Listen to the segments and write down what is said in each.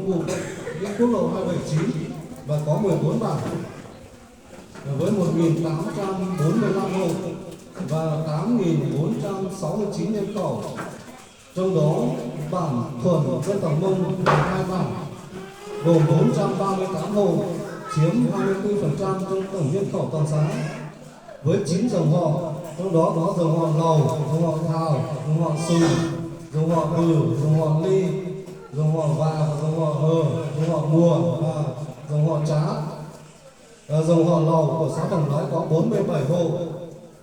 vụ đi quốc lộ 279 và có 14 bản với 1.845 hộ và 8.469 nhân khẩu. Trong đó bản Thuần dân tộc Mông là 2 bản gồm 438 hộ chiếm 24% trong tổng nhân khẩu toàn xã, với 9 dòng họ, trong đó có dòng họ Lầu, dòng họ Thào, dòng họ Sù, dòng họ Bừ, dòng họ Ly, dòng họ Và, dòng họ Hờ, dòng họ Mùa và dòng họ Trá. Dòng họ Lầu của xã Tổng Lái có 47 hộ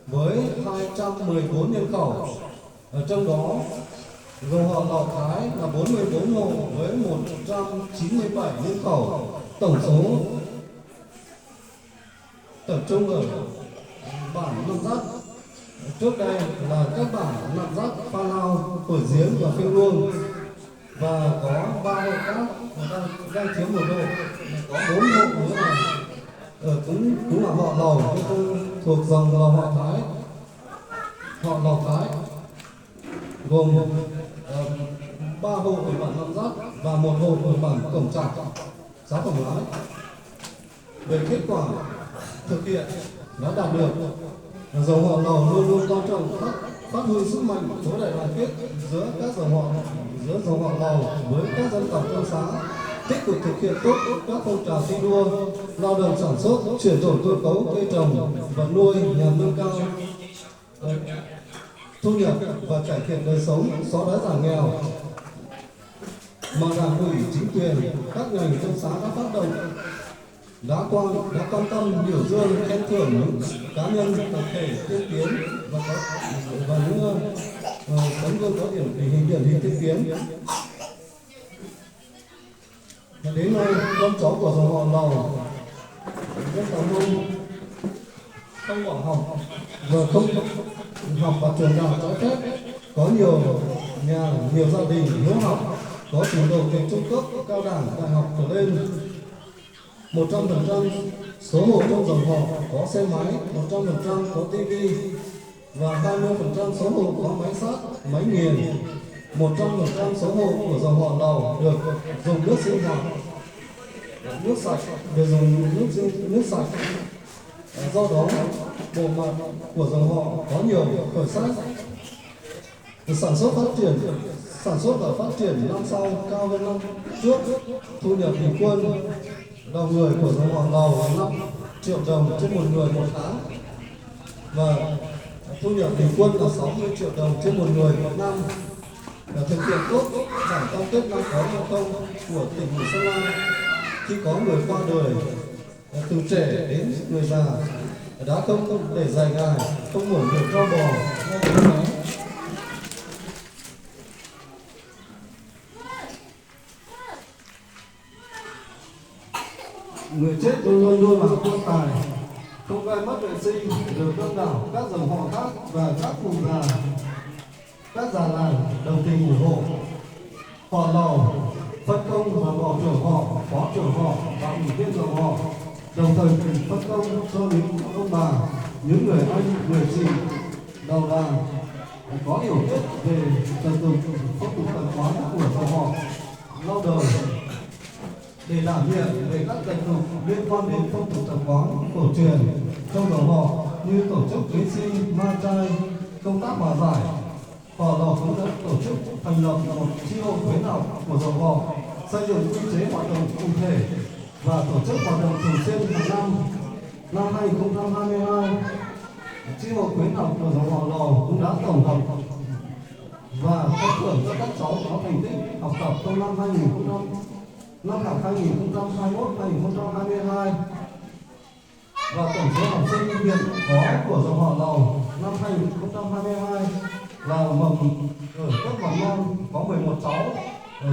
với 214 nhân khẩu. Trong đó dòng họ Lầu Thái là 44 hộ với 197 nhân khẩu. Tổng số tập trung ở bản Nậm Dắt. Trước đây là các bản Nậm Dắt, Pha Lao, Khổi Giếng và Phiêu Luông, và có 3 hộ khác đang chiếm 1 hộ, có 4 hộ nữa là cũng là họ Lầu nhưng không thuộc dòng là họ Thái. Họ Lầu Thái gồm 3 hộ ở bản Nậm Dắt và 1 hộ ở bản Cổng Trải, xã Tổng Lái. Về kết quả thực hiện đã đạt được, dòng họ Lầu luôn luôn tôn trọng phát huy sức mạnh khối đại đoàn kết giữa các dòng họ, giữa dòng họ Lầu với các dân tộc trong xã, tích cực thực hiện tốt các phong trào thi đua, lao động sản xuất, chuyển đổi cơ cấu cây trồng và nuôi nhằm nâng cao thu nhập và cải thiện đời sống, xóa đói giảm nghèo. Mà Đảng ủy, chính quyền, các ngành trong xã đã phát động, đã quan tâm biểu dương khen thưởng những cá nhân tập thể tiên tiến và những tấm gương có điển hình tiên tiến. Đến nay con cháu của dòng họ Lầu rất là mong không bỏ học và không học vào trường đại học trái phép, có nhiều nhà, nhiều gia đình hiếu học, có trình độ từ trung cấp, cao đẳng, đại học trở lên. 100% số hộ trong dòng họ có xe máy, 100% có tivi và 20% số hộ có máy sắt, máy nghiền. 100% số hộ của dòng họ Lầu được dùng nước sinh hoạt, nước sạch, được dùng nước sạch. Do đó, bộ mặt của dòng họ có nhiều khởi sắc. Sản xuất và phát triển năm sau cao hơn năm trước. Thu nhập bình quân đầu người của dòng họ Lầu là 5 triệu đồng trên 1 người 1 tháng, và thu nhập bình quân là 60 triệu đồng trên 1 người 1 năm. Thực hiện tốt bản cam kết 5 có 5 công của tỉnh ủy Sơn La khi có người qua đời, từ trẻ đến người già, đã không để dài ngày, không mở việc cho bò. Người chết luôn luôn là quân tài, không gây mất vệ sinh, được đông đảo các dòng họ khác và các cụ già, các già làng đồng tình ủng hộ. Họ Lầu phân công và bầu trưởng họ, phó trưởng họ và ủy viên dòng họ, đồng thời phân công cho những ông bà, những người anh, người chị đầu đàn có hiểu biết về tập tục, phong tục tập quán của dòng họ lâu đời, để đảm nhiệm về các tập tục liên quan đến phong tục tập quán cổ truyền trong dòng họ như tổ chức kiến sinh, ma trai, công tác hòa giải. Họ Lầu cũng đã tổ chức thành lập một chi hội khuyến học của dòng họ, xây dựng quy chế hoạt động cụ thể và tổ chức hoạt động thường xuyên hàng năm. Năm 2022, chi hội khuyến học của dòng họ Lầu cũng đã tổng hợp và khen thưởng cho các cháu có thành tích học tập trong năm học 2021-2022. Và tổng số học sinh hiện có của dòng họ Lầu năm 2022 là mầm ở cấp mầm non có 11 cháu, ở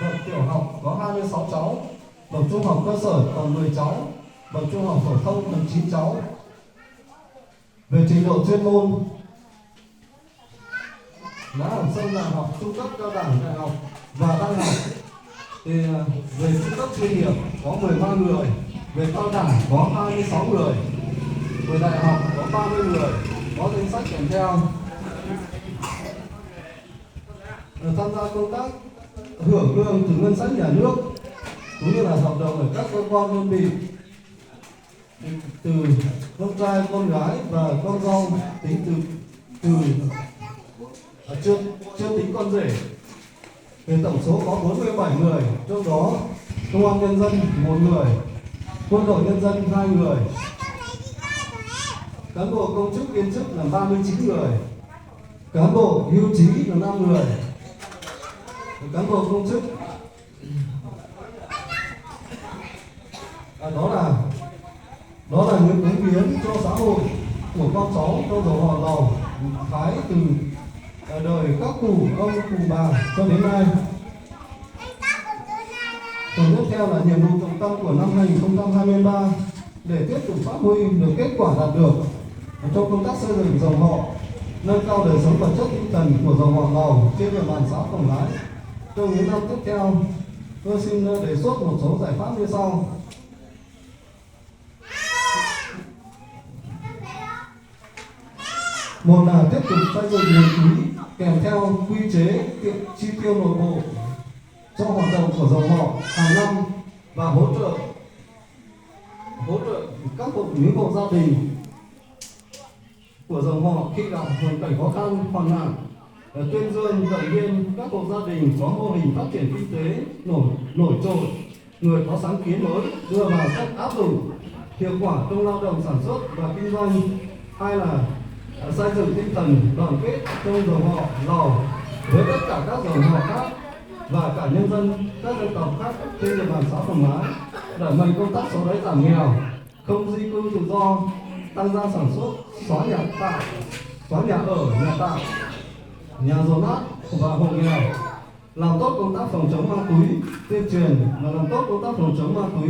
bậc tiểu học có 26 cháu, bậc trung học cơ sở còn 10 cháu, bậc trung học phổ thông còn 9 cháu. Về trình độ chuyên môn, đã học sinh là học trung cấp, cao đẳng, đại học và đang học. Thì về trung cấp chuyên nghiệp có 13 người, về cao đẳng có 26 người, về đại học có 30 người, có danh sách kèm theo. Tham gia công tác hưởng lương từ ngân sách nhà nước cũng như là hợp đồng ở các cơ quan đơn vị từ con trai, con gái và con dâu tính từ chưa tính con rể. Thì tổng số có 47 người, trong đó công an nhân dân 1 người, quân đội nhân dân 2 người, cán bộ công chức viên chức là 39 người, cán bộ hưu trí là 5 người, cán bộ công chức đó là những cống hiến cho xã hội của con cháu trong dòng họ Lầu Thái từ đời các cụ ông cụ bà cho đến nay. Phần tiếp theo là nhiệm vụ trọng tâm của năm 2023 để tiếp tục phát huy được kết quả đạt được trong công tác xây dựng dòng họ, nâng cao đời sống vật chất tinh thần của dòng họ Lầu trên địa bàn xã Tổng Lái. Trong những năm tiếp theo, tôi xin đề xuất một số giải pháp như sau. Một là tiếp tục xây dựng nguồn quỹ kèm theo quy chế chi tiêu nội bộ cho hoạt động của dòng họ hàng năm và hỗ trợ các những hộ gia đình của dòng họ khi gặp hoàn cảnh khó khăn hoạn nạn, tuyên dương động viên các hộ gia đình có mô hình phát triển kinh tế nổi trội, người có sáng kiến mới đưa vào cách áp dụng hiệu quả trong lao động sản xuất và kinh doanh. Hai là xây dựng tinh thần đoàn kết trong dòng họ Lầu với tất cả các dòng họ khác và cả nhân dân các dân tộc khác trên địa bàn xã Tổng Lái, đẩy mạnh công tác xóa đói giảm nghèo, không di cư tự do, tăng gia sản xuất, xóa nhà ở, nhà tạm, nhà dồn nát và hộ nghèo, làm tốt công tác phòng chống ma túy, tuyên truyền và làm tốt công tác phòng chống ma túy,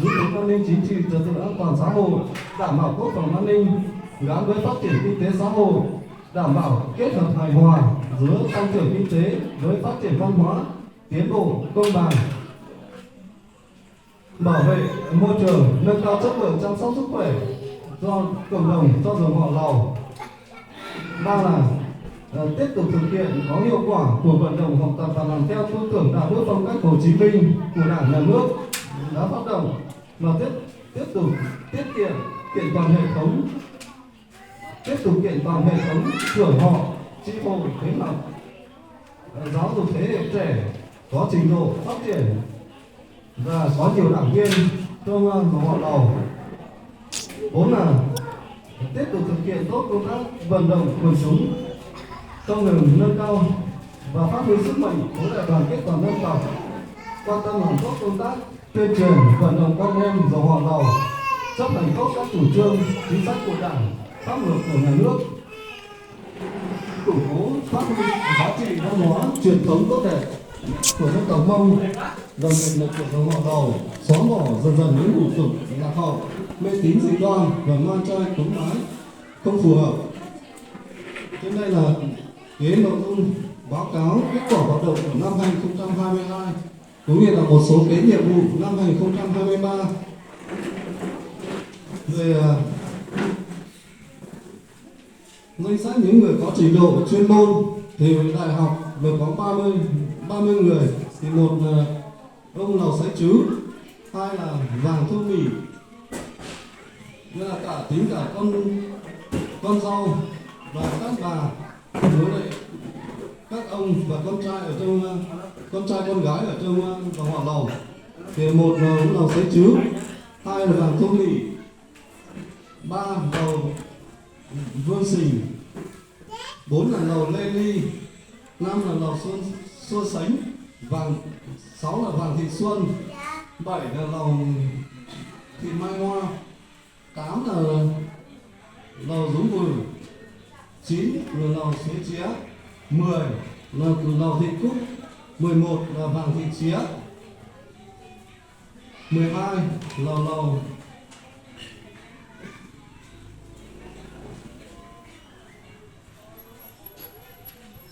giữ vững an ninh chính trị, trật tự an toàn xã hội, đảm bảo quốc phòng an ninh gắn với phát triển kinh tế xã hội, đảm bảo kết hợp hài hòa giữa tăng trưởng kinh tế với phát triển văn hóa, tiến bộ công bằng, bảo vệ môi trường, nâng cao chất lượng chăm sóc sức khỏe cho cộng đồng, cho dòng họ Lầu. Ba là tiếp tục thực hiện có hiệu quả cuộc vận động học tập và làm theo tư tưởng đạo đức phong cách Hồ Chí Minh của Đảng, Nhà nước đã phát động, và tiếp tục kiện toàn hệ thống trưởng họ, chi bộ, khuyến học, giáo dục thế hệ trẻ có trình độ phát triển và có nhiều đảng viên trong dòng họ Lầu. 4 là tiếp tục thực hiện tốt công tác vận động quần chúng, không ngừng nâng cao và phát huy sức mạnh khối đại đoàn kết toàn dân tộc, quan tâm làm tốt công tác tuyên truyền vận động con em dòng họ Lầu chấp hành tốt các chủ trương chính sách của Đảng, pháp luật của nhà nước, củng cố phát huy giá trị văn hóa truyền thống tốt đẹp của dân tộc Mông, đồng hành lực của dòng họ Lầu, xóa bỏ dần dần những hủ tục lạc hậu, mê tín dị đoan và man chay cúng bái không phù hợp. Trên đây là cái nội dung báo cáo kết quả hoạt động của năm 2022 cũng như là một số cái nhiệm vụ năm 2023. Về danh sách những người có trình độ chuyên môn thì đại học vừa có 30 người, thì một là ông Lầu Sấy Chứ, hai là Vàng Thu Mì, nghĩa là cả tính cả con dâu và các bà với lại các ông và con trai ở trong con trai con gái ở trong dòng họ Lầu. Thì một là ông Lầu Sấy Chứ, hai là Vàng Thu Mì, ba Lầu Vương Sình, 4 là Lầu Lê Ly, 5 là Lầu Xuân Sánh, 6 là Vàng Thị Xuân, 7 là Lầu Thị Mai Hoa, 8 là Lầu Dũng Bùi, 9 là Lầu Suối Chía, 10 là Lầu Thị Cúc, 11 là Vàng Thị Chía, 12 là Lầu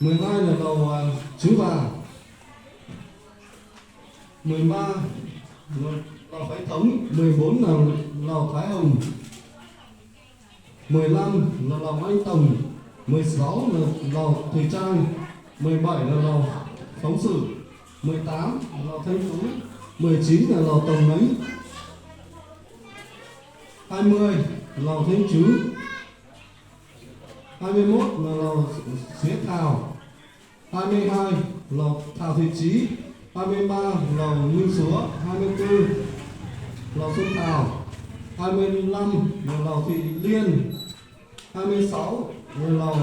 12 là Lầu Chứ Vàng, 13 là Lầu Thái Thống, 14 là Lầu Thái Hồng, 15 là Lầu Anh Tồng, 16 là Lầu Thùy Trang, 17 là Lầu Phóng Sử, 18 là Lầu Thanh Tú, 19 là lò Tổng Nánh, 20 lò Thanh Chứ, 21 là lò Xía Thảo, 22 lò Thảo Thị Chí, 23 lò Minh Súa, 24 lò Xuân Thảo, 25 là lò Thị Liên, 26 là lò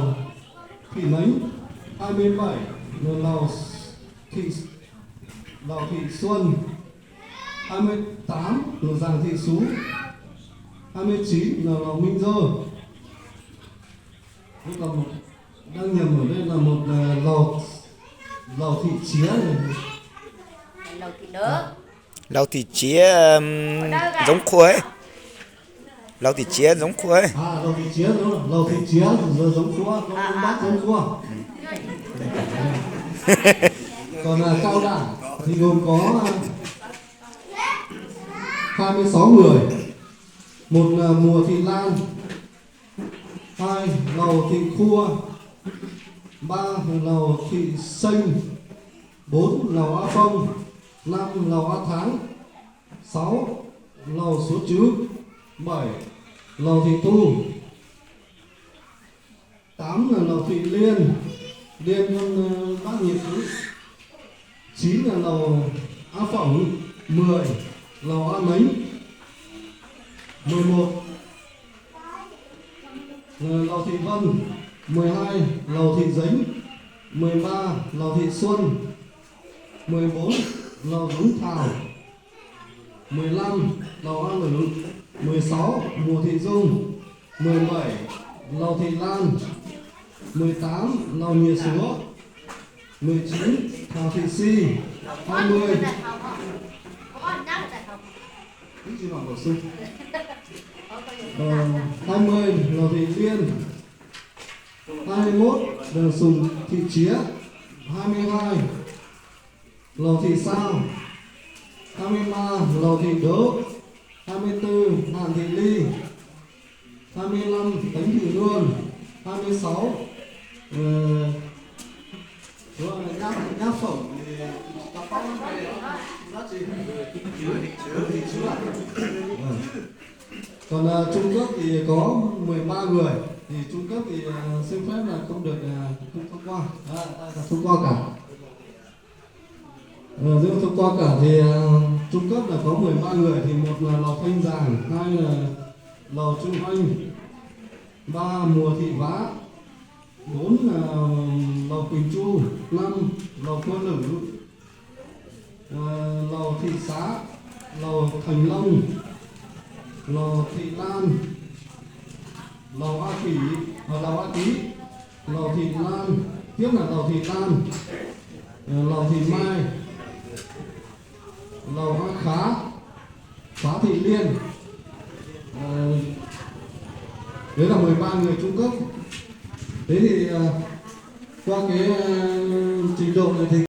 Thị Nánh, 27 là lò Thị Xuân, 28 là Giàng Thị Sú, 29 là lò Minh Dơ. Còn đang nhầm ở đây là một lò Thị Chía này. Lầu Thị Đỡ. Lầu Thị Chía giống khuấy. Lầu Thị Chía giống khuấy. À, lầu Thị Chía đúng rồi. Lầu Thị Chía giờ giống khua, bác giống khua. Còn cao đẳng thì gồm có 26 người. Một là Mùa Thị Lan, 2 lầu Thị Khua, 3 lầu Thị Xanh, 4 lầu A Phong, 5 lầu A Tháng, 6 lầu Số Chứ, 7 lầu Thị Tu, 8 là lầu Thị Liên, Liên con bác nhiệt cứ, 9 là lầu A Phỏng, 10 lầu A Nánh, 11 lầu Thị Vân, 12 lầu Thị Dính, 13 lầu Thị Xuân, 14 lầu Dũng Thảo, 15 lầu A Lử, 16 Mùa Thị Dung, 17 lầu Thị Lan, 18 lầu Nhìa Súa, 19 Thảo Thị Si, 20 cái gì mà bổ sung 20 lầu Thị Liên, 21 là Sùng Thị Chía, 22 lầu Thị Sao, 23 lầu Thị Đỡ, 24 Hàn Thị Ly, 25 Tánh Thị Nương, 26 nháp phỏng thì ta bóc cái giá trị thị chứa. Còn trung cấp thì có 13 người, thì trung cấp thì xin phép là không được không thông qua, thông qua cả. Nếu thông qua cả thì trung cấp là có 13 người, thì một là lò Thanh Giàng, 2 là lò Trung Anh, 3 Mùa Thị Vá, 4 là lò Quỳnh Chu, 5 lò Quân Lử, lò Thị Xá, lò Thành Long, lò Thị Lan, lò A Kỷ, lò A Ký, lò Thị Lan, tiếp là lò Thị Lan, lò Thị Mai, lò A Khá, Phá Thị Liên. Đấy là 13 người trung cấp. Thế thì qua cái trình độ này thì